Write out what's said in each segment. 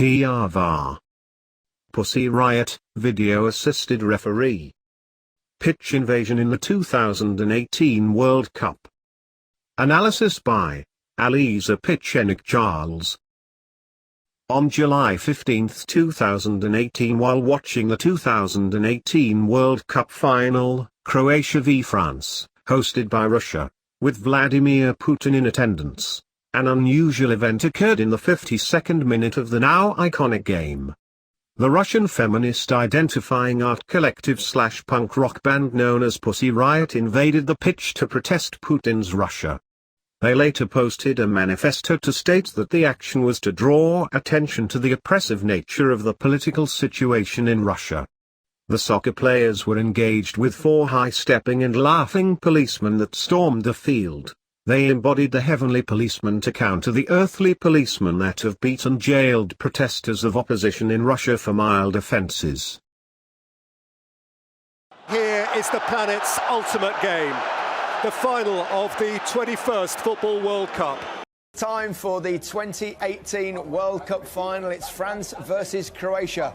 PRVAR. Pussy Riot, video-assisted referee. Pitch invasion in the 2018 World Cup. Analysis by Aliza Pitchenik Charles. On July 15, 2018, while watching the 2018 World Cup final, Croatia v France, hosted by Russia, with Vladimir Putin in attendance, an unusual event occurred in the 52nd minute of the now iconic game. The Russian feminist identifying art collective/punk rock band known as Pussy Riot invaded the pitch to protest Putin's Russia. They later posted a manifesto to state that the action was to draw attention to the oppressive nature of the political situation in Russia. The soccer players were engaged with four high-stepping and laughing policemen that stormed the field. They embodied the heavenly policeman to counter the earthly policemen that have beaten jailed protesters of opposition in Russia for mild offences. Here is the planet's ultimate game, the final of the 21st Football World Cup. Time for the 2018 World Cup final. It's France versus Croatia.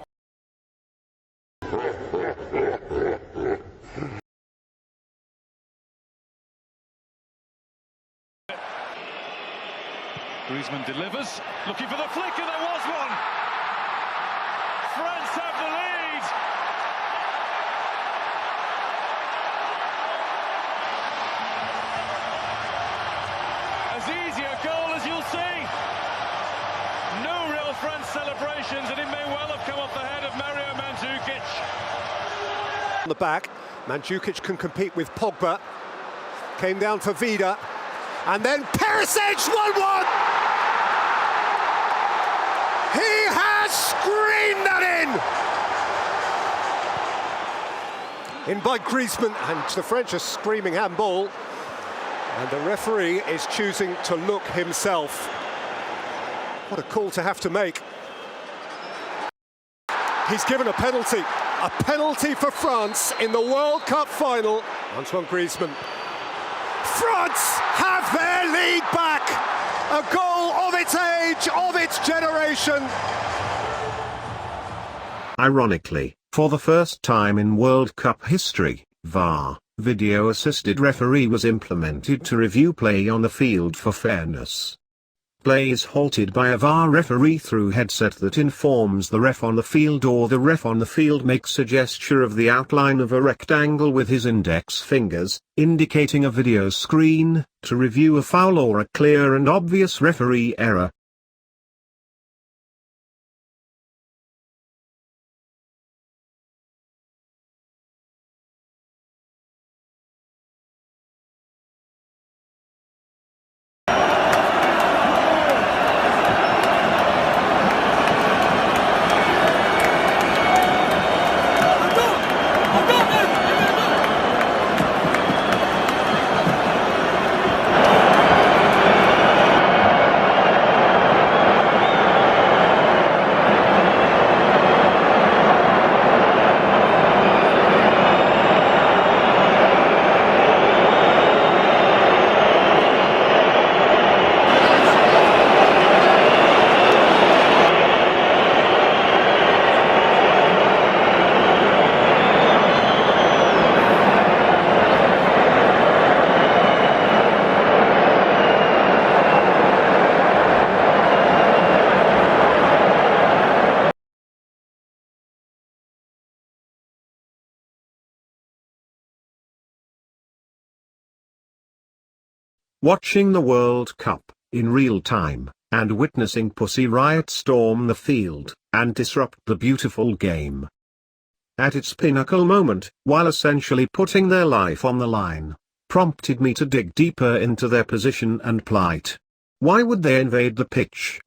Griezmann delivers, looking for the flick, and there was one! France have the lead! As easy a goal as you'll see. No real France celebrations, and it may well have come off the head of Mario Mandzukic. On the back, Mandzukic can compete with Pogba. Came down for Vida. And then Perisic, 1-1! He has screamed that in! In by Griezmann, and the French are screaming handball. And the referee is choosing to look himself. What a call to have to make. He's given a penalty. A penalty for France in the World Cup final. Antoine Griezmann. France have their lead back! A goal of its age, of its generation! Ironically, for the first time in World Cup history, VAR, video-assisted referee, was implemented to review play on the field for fairness. Play is halted by a VAR referee through headset that informs the ref on the field, or the ref on the field makes a gesture of the outline of a rectangle with his index fingers, indicating a video screen, to review a foul or a clear and obvious referee error. Watching the World Cup, in real time, and witnessing Pussy Riot storm the field, and disrupt the beautiful game. At its pinnacle moment, while essentially putting their life on the line, prompted me to dig deeper into their position and plight. Why would they invade the pitch?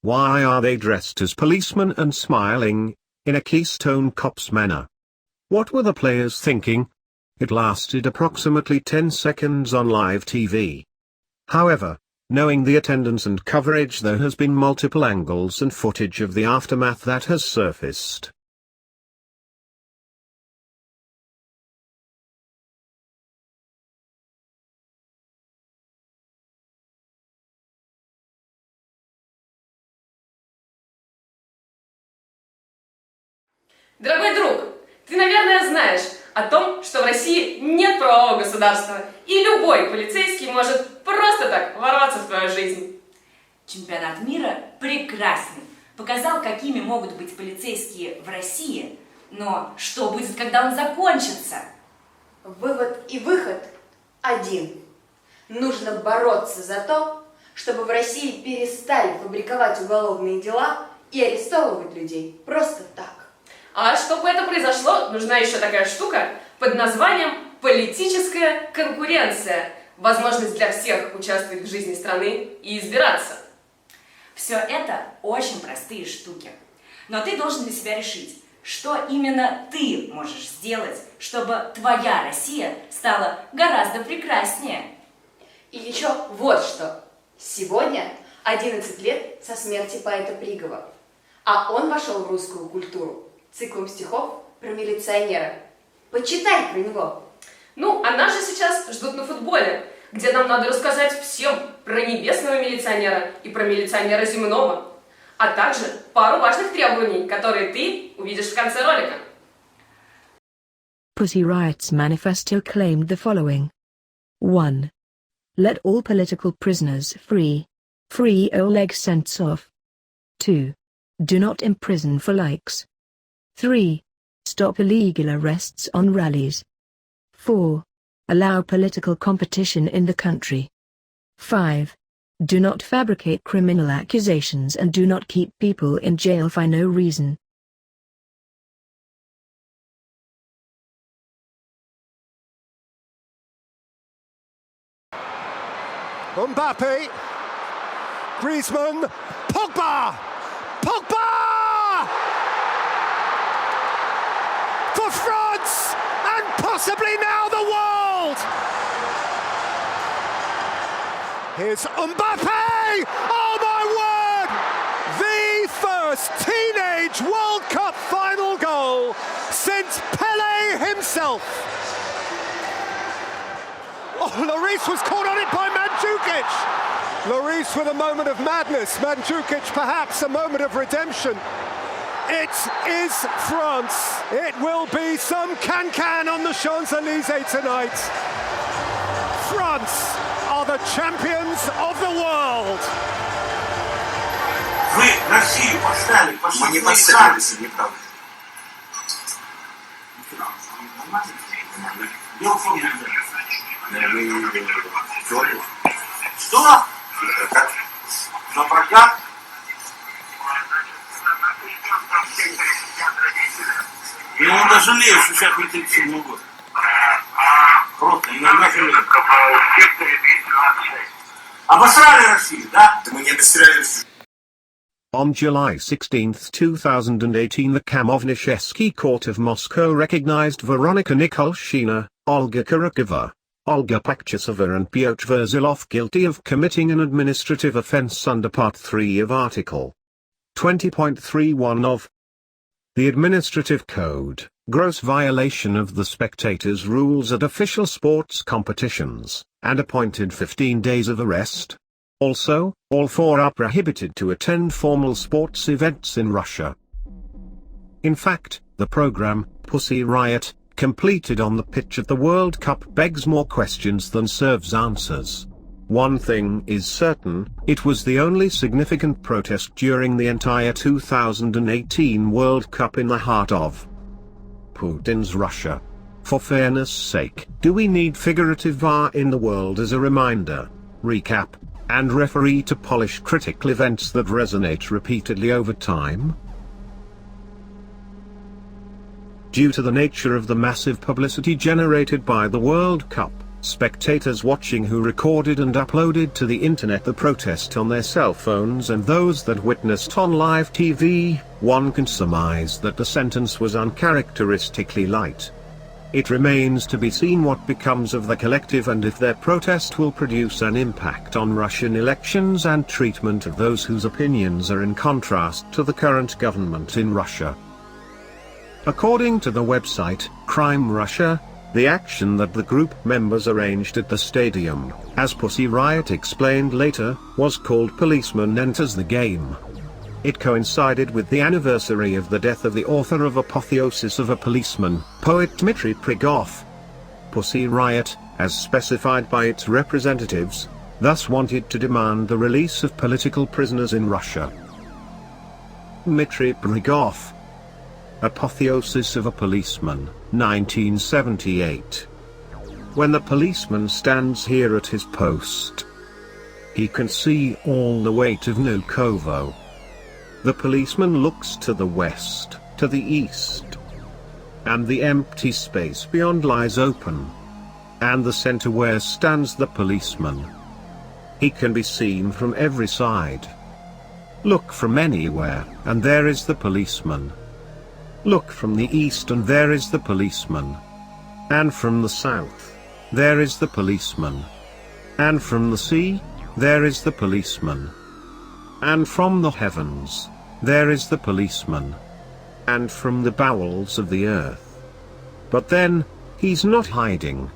Why are they dressed as policemen and smiling, in a Keystone Cops manner? What were the players thinking? It lasted approximately 10 seconds on live TV. However, knowing the attendance and coverage, there has been multiple angles and footage of the aftermath that has surfaced. Дорогой друг, ты, наверное, знаешь о том, что в России нет правового государства, и любой полицейский может просто так ворваться в твою жизнь. Чемпионат мира прекрасный. Показал, какими могут быть полицейские в России. Но что будет, когда он закончится? Вывод и выход один. Нужно бороться за то, чтобы в России перестали фабриковать уголовные дела и арестовывать людей просто так. А чтобы это произошло, нужна еще такая штука под названием политическая конкуренция. Возможность для всех участвовать в жизни страны и избираться. Все это очень простые штуки. Но ты должен для себя решить, что именно ты можешь сделать, чтобы твоя Россия стала гораздо прекраснее. И еще вот что. Сегодня 11 лет со смерти поэта Пригова. А он вошел в русскую культуру циклом стихов про милиционера. Почитай про него. Ну, а нас же сейчас ждут на футболе, где нам надо рассказать всем про небесного милиционера и про милиционера земного, а также пару важных требований, которые ты увидишь в конце ролика. Pussy Riot's manifesto claimed the following. 1. Let all political prisoners free. Free Oleg Sentsov. 2. Do not imprison for likes. 3. Stop illegal arrests on rallies. 4. Allow political competition in the country. 5. Do not fabricate criminal accusations and do not keep people in jail for no reason. Mbappe, Griezmann, Pogba! Pogba! For France, and possibly now the world! Here's Mbappe! Oh my word! The first teenage World Cup final goal since Pelé himself! Oh, Lloris was caught on it by Mandzukic! Lloris with a moment of madness, Mandzukic perhaps a moment of redemption. It is France. It will be some can-can on the Champs-Élysées tonight. France are the champions of the world. Вы Россию поставили, мы не поставили себе, правда. Что? На прокат? Я иногда жалею, что сейчас не 37 год. Просто иногда жалею. Обосрали Россию, да? Мы не обосрали Россию. On July 16, 2018, the Kamovnishevsky Court of Moscow recognized Veronika Nikolshina, Olga Karakova, Olga Pakchasova and Pyotr Verzilov guilty of committing an administrative offense under Part 3 of Article 20.31 of the Administrative Code, gross violation of the spectators' rules at official sports competitions, and appointed 15 days of arrest. Also, all four are prohibited to attend formal sports events in Russia. In fact, the program, Pussy Riot, completed on the pitch at the World Cup begs more questions than serves answers. One thing is certain, it was the only significant protest during the entire 2018 World Cup in the heart of Putin's Russia. For fairness' sake, do we need figurative VAR in the world as a reminder, recap, and referee to polish critical events that resonate repeatedly over time? Due to the nature of the massive publicity generated by the World Cup, spectators watching who recorded and uploaded to the internet the protest on their cell phones and those that witnessed on live TV, one can surmise that the sentence was uncharacteristically light. It remains to be seen what becomes of the collective and if their protest will produce an impact on Russian elections and treatment of those whose opinions are in contrast to the current government in Russia. According to the website, Crime Russia, the action that the group members arranged at the stadium, as Pussy Riot explained later, was called Policeman Enters the Game. It coincided with the anniversary of the death of the author of Apotheosis of a Policeman, poet Dmitry Prigov. Pussy Riot, as specified by its representatives, thus wanted to demand the release of political prisoners in Russia. Dmitry Prigov. Apotheosis of a Policeman, 1978. When the policeman stands here at his post, he can see all the weight of Nukovo. The policeman looks to the west, to the east, and the empty space beyond lies open. And the center where stands the policeman, he can be seen from every side. Look from anywhere, and there is the policeman. Look from the east and there is the policeman. And from the south, there is the policeman. And from the sea, there is the policeman. And from the heavens, there is the policeman. And from the bowels of the earth. But then, he's not hiding.